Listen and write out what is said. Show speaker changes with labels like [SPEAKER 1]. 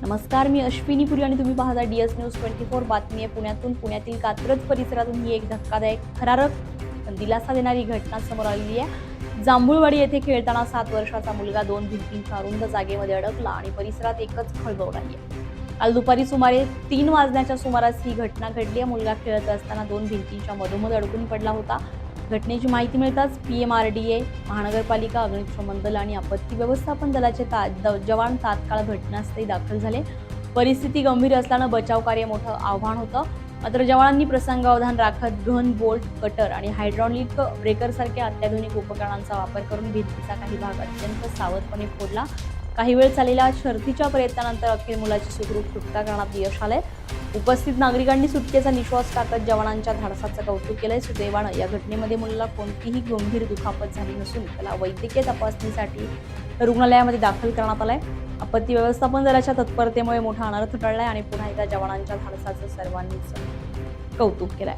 [SPEAKER 1] नमस्कार, मी अश्विनी पुरी आणि तुम्ही पाहता DS न्यूज 24 बातमी आहे पुण्यातून. पुण्यातील कात्रज परिसरातून ही एक धक्कादायक, थरारक पण दिलासा देणारी घटना समोर आलेली आहे. जांभूळवाडी येथे खेळताना 7 वर्षाचा मुलगा 2 भिंतींच्या अरुंद जागेमध्ये अडकला आणि परिसरात एकच खळबळ उडाली आहे. काल दुपारी सुमारे 3 वाजण्याच्या सुमारास ही घटना घडली आहे. मुलगा खेळत असताना 2 भिंतींच्या मधोमध अडकून पडला होता. घटनेची माहिती मिळताच PMRDA, महानगरपालिका, अग्निशमन दल आणि आपत्ती व्यवस्थापन दलाचे जवान तात्काळ घटनास्थळी दाखल झाले. परिस्थिती गंभीर असल्यानं बचाव कार्य मोठं आव्हान होतं. मात्र जवानांनी प्रसंगावधान राखत घन, बोल्ट, कटर आणि हायड्रॉलिक ब्रेकरसारख्या अत्याधुनिक उपकरणांचा वापर करून भिंतीचा काही भाग अत्यंत सावधपणे फोडला. काही वेळ चाललेल्या शर्थीच्या प्रयत्नानंतर अखेर मुलाची सुखरूप सुटका करण्यात यश आलंय. उपस्थित नागरिकांनी सुटकेचा निश्वास टाकत जवानांच्या धाडसाचं कौतुक केलंय. सुदैवानं या घटनेमध्ये मुलाला कोणतीही गंभीर दुखापत झाली नसून त्याला वैद्यकीय तपासणीसाठी रुग्णालयामध्ये दाखल करण्यात आलंय. आपत्ती व्यवस्थापन दलाच्या तत्परतेमुळे मोठा अनर्थ टळलाय आणि पुन्हा एकदा जवानांच्या धाडसाचं सर्वांनीच कौतुक केलंय.